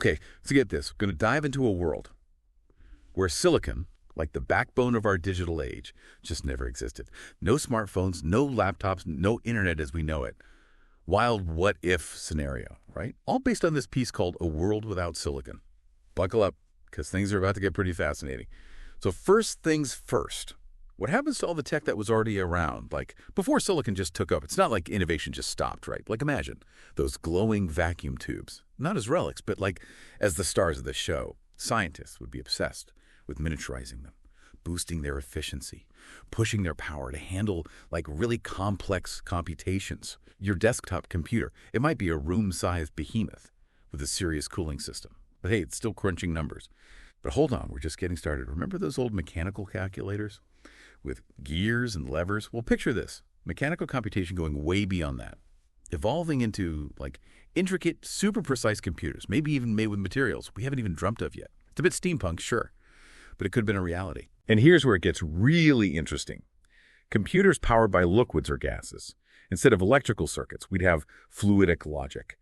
Okay, so get this. We're going to dive into a world where silicon, like the backbone of our digital age, just never existed. No smartphones, no laptops, no internet as we know it. Wild what-if scenario, right? All based on this piece called A World Without Silicon. Buckle up, because things are about to get pretty fascinating. So first things first. What happens to all the tech that was already around, like before silicon just took up? It's not like innovation just stopped, right? Like imagine those glowing vacuum tubes, not as relics, but like as the stars of the show. Scientists would be obsessed with miniaturizing them, boosting their efficiency, pushing their power to handle like really complex computations. Your desktop computer, it might be a room-sized behemoth with a serious cooling system. But hey, it's still crunching numbers. But hold on, we're just getting started. Remember those old mechanical calculators with gears and levers? Well, picture this. Mechanical computation going way beyond that, evolving into like intricate, super precise computers, maybe even made with materials we haven't even dreamt of yet. It's a bit steampunk, sure, but it could have been a reality. And here's where it gets really interesting. Computers powered by liquids or gases. Instead of electrical circuits, we'd have fluidic logic,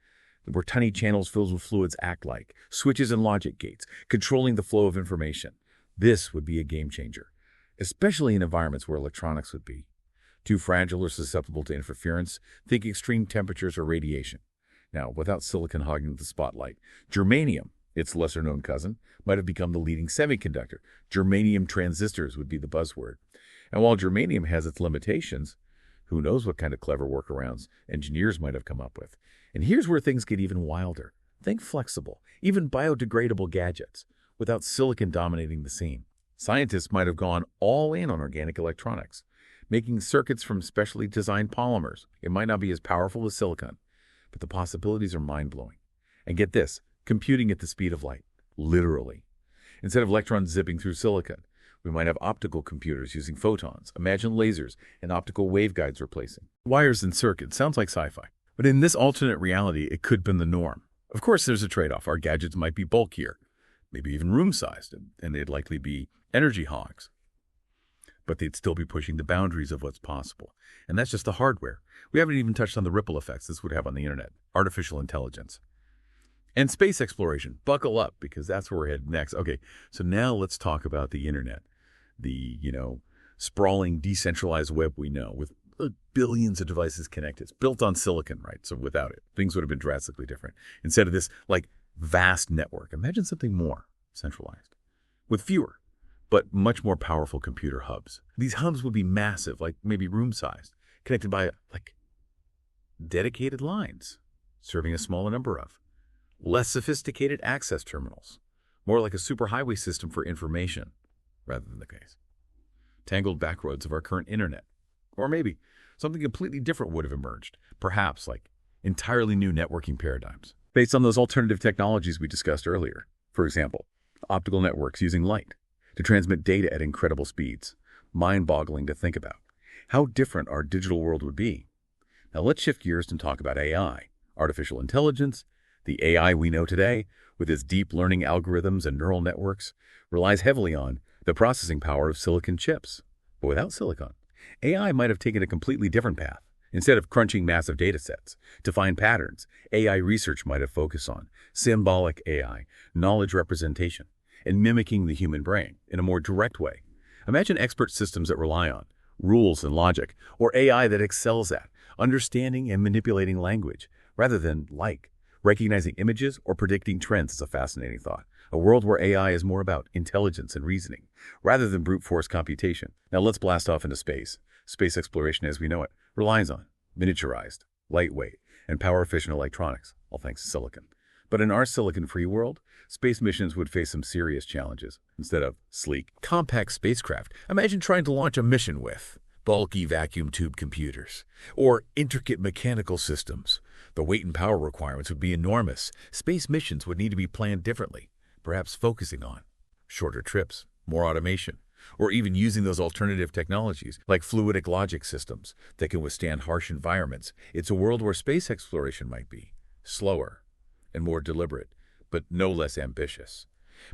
where tiny channels filled with fluids act like switches and logic gates, controlling the flow of information. This would be a game changer, especially in environments where electronics would be too fragile or susceptible to interference, think extreme temperatures or radiation. Now, without silicon hogging the spotlight, germanium, its lesser-known cousin, might have become the leading semiconductor. Germanium transistors would be the buzzword. And while germanium has its limitations, who knows what kind of clever workarounds engineers might have come up with. And here's where things get even wilder. Think flexible, even biodegradable gadgets, without silicon dominating the scene. Scientists might have gone all in on organic electronics, making circuits from specially designed polymers. It might not be as powerful as silicon, but the possibilities are mind-blowing. And get this, computing at the speed of light, literally. Instead of electrons zipping through silicon, we might have optical computers using photons. Imagine lasers and optical waveguides replacing wires and circuits. Sounds like sci-fi. But in this alternate reality, it could have been the norm. Of course, there's a trade-off. Our gadgets might be bulkier, maybe even room-sized, and they'd likely be energy hogs. But they'd still be pushing the boundaries of what's possible. And that's just the hardware. We haven't even touched on the ripple effects this would have on the internet, artificial intelligence. And space exploration. Buckle up, because that's where we're headed next. Okay, so now let's talk about the internet. The, sprawling, decentralized web we know, with billions of devices connected. It's built on silicon, right? So without it, things would have been drastically different. Instead of this, vast network, imagine something more centralized, with fewer, but much more powerful computer hubs. These hubs would be massive, like maybe room-sized, connected by, dedicated lines, serving a smaller number of. Less sophisticated access terminals, more like a superhighway system for information, rather than the case. Tangled backroads of our current internet. Or maybe something completely different would have emerged, perhaps like entirely new networking paradigms, based on those alternative technologies we discussed earlier. For example, optical networks using light to transmit data at incredible speeds. Mind-boggling to think about. How different our digital world would be. Now let's shift gears and talk about AI, artificial intelligence. The AI we know today, with its deep learning algorithms and neural networks, relies heavily on the processing power of silicon chips. But without silicon, AI might have taken a completely different path. Instead of crunching massive data sets to find patterns, AI research might have focused on symbolic AI, knowledge representation, and mimicking the human brain in a more direct way. Imagine expert systems that rely on rules and logic, or AI that excels at understanding and manipulating language, rather than recognizing images or predicting trends is a fascinating thought. A world where AI is more about intelligence and reasoning, rather than brute force computation. Now let's blast off into space. Space exploration as we know it relies on miniaturized, lightweight, and power-efficient electronics, all thanks to silicon. But in our silicon-free world, space missions would face some serious challenges. Instead of sleek, compact spacecraft, imagine trying to launch a mission with bulky vacuum tube computers or intricate mechanical systems. The weight and power requirements would be enormous. Space missions would need to be planned differently, perhaps focusing on shorter trips, more automation, or even using those alternative technologies like fluidic logic systems that can withstand harsh environments. It's a world where space exploration might be slower and more deliberate, but no less ambitious.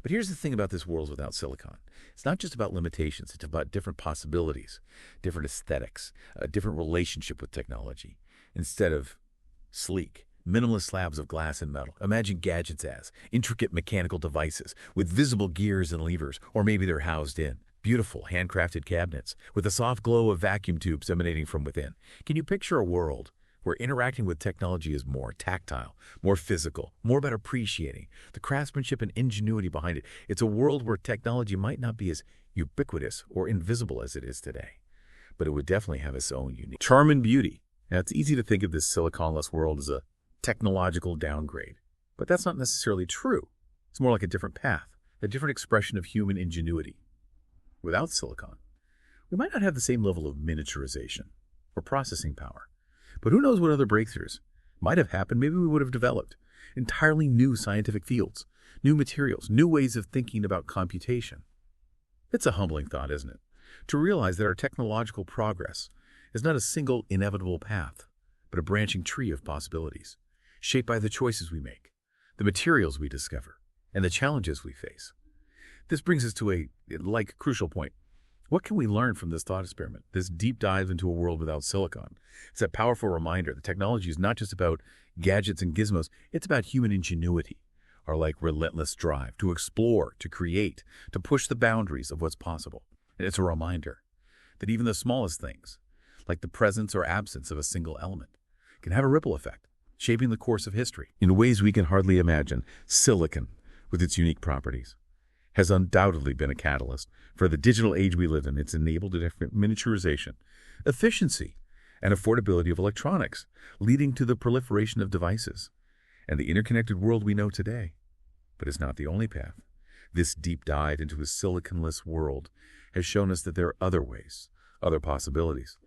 But here's the thing about this world without silicon. It's not just about limitations. It's about different possibilities, different aesthetics, a different relationship with technology. Instead of sleek, Minimalist slabs of glass and metal. Imagine gadgets as intricate mechanical devices with visible gears and levers, or maybe they're housed in. Beautiful, handcrafted cabinets with a soft glow of vacuum tubes emanating from within. Can you picture a world where interacting with technology is more tactile, more physical, more about appreciating the craftsmanship and ingenuity behind it? It's a world where technology might not be as ubiquitous or invisible as it is today, but it would definitely have its own unique charm and beauty. Now, it's easy to think of this siliconless world as a technological downgrade, but that's not necessarily true. It's more like a different path, a different expression of human ingenuity. Without silicon, we might not have the same level of miniaturization or processing power, but who knows what other breakthroughs might have happened. Maybe we would have developed entirely new scientific fields, new materials, new ways of thinking about computation. It's a humbling thought, isn't it? To realize that our technological progress is not a single inevitable path, but a branching tree of possibilities, shaped by the choices we make, the materials we discover, and the challenges we face. This brings us to a crucial point. What can we learn from this thought experiment, this deep dive into a world without silicon? It's a powerful reminder that technology is not just about gadgets and gizmos, it's about human ingenuity, our relentless drive to explore, to create, to push the boundaries of what's possible. And it's a reminder that even the smallest things, like the presence or absence of a single element, can have a ripple effect, shaping the course of history in ways we can hardly imagine. Silicon, with its unique properties, has undoubtedly been a catalyst for the digital age we live in. It's enabled a different miniaturization, efficiency, and affordability of electronics, leading to the proliferation of devices and the interconnected world we know today. But it's not the only path. This deep dive into a siliconless world has shown us that there are other ways, other possibilities,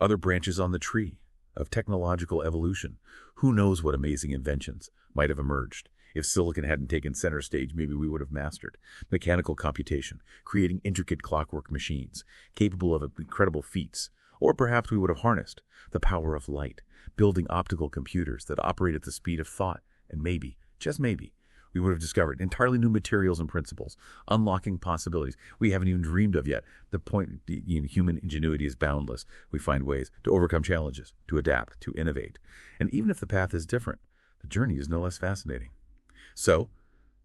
other branches on the tree of technological evolution. Who knows what amazing inventions might have emerged if silicon hadn't taken center stage. Maybe we would have mastered mechanical computation, creating intricate clockwork machines capable of incredible feats. Or perhaps we would have harnessed the power of light, building optical computers that operate at the speed of thought. And maybe, just maybe, we would have discovered entirely new materials and principles, unlocking possibilities we haven't even dreamed of yet. The point, human ingenuity is boundless. We find ways to overcome challenges, to adapt, to innovate. And even if the path is different, the journey is no less fascinating. So,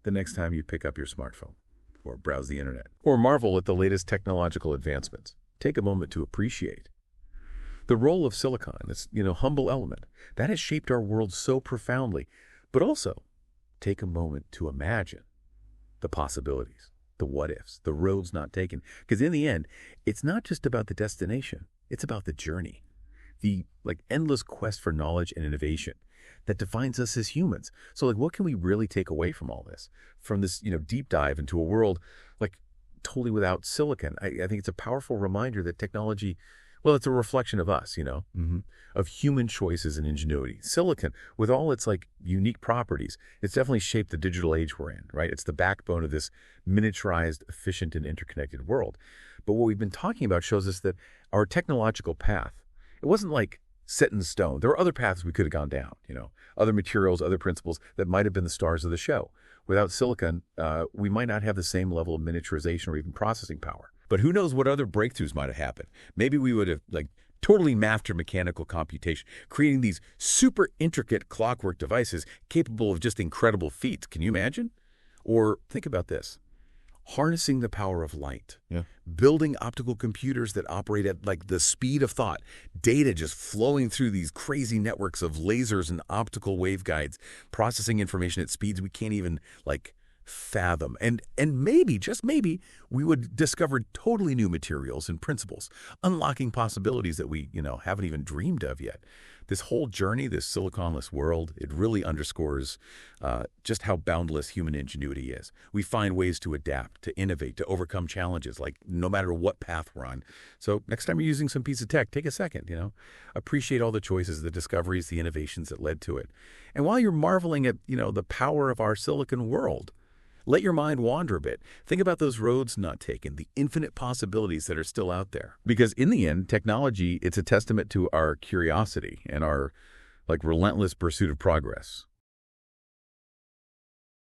the next time you pick up your smartphone, or browse the internet, or marvel at the latest technological advancements, take a moment to appreciate the role of silicon, this humble element that has shaped our world so profoundly. But also, take a moment to imagine the possibilities, the what-ifs, the roads not taken. Because in the end, it's not just about the destination, it's about the journey, the endless quest for knowledge and innovation that defines us as humans. So what can we really take away from all this? From this, deep dive into a world totally without silicon? I think it's a powerful reminder that technology, well, it's a reflection of us, of human choices and ingenuity. Silicon, with all its unique properties, it's definitely shaped the digital age we're in, right? It's the backbone of this miniaturized, efficient, and interconnected world. But what we've been talking about shows us that our technological path, it wasn't set in stone. There are other paths we could have gone down, other materials, other principles that might have been the stars of the show. Without silicon, we might not have the same level of miniaturization or even processing power. But who knows what other breakthroughs might have happened. Maybe we would have totally mastered mechanical computation, creating these super intricate clockwork devices capable of just incredible feats. Can you imagine? Or think about this. Harnessing the power of light, building optical computers that operate at the speed of thought, data just flowing through these crazy networks of lasers and optical waveguides, processing information at speeds we can't even fathom. And maybe, just maybe, we would discover totally new materials and principles, unlocking possibilities that we, haven't even dreamed of yet. This whole journey, this siliconless world, it really underscores just how boundless human ingenuity is. We find ways to adapt, to innovate, to overcome challenges, no matter what path we're on. So next time you're using some piece of tech, take a second, appreciate all the choices, the discoveries, the innovations that led to it. And while you're marveling at, the power of our silicon world, let your mind wander a bit. Think about those roads not taken, the infinite possibilities that are still out there. Because in the end, technology, it's a testament to our curiosity and our relentless pursuit of progress.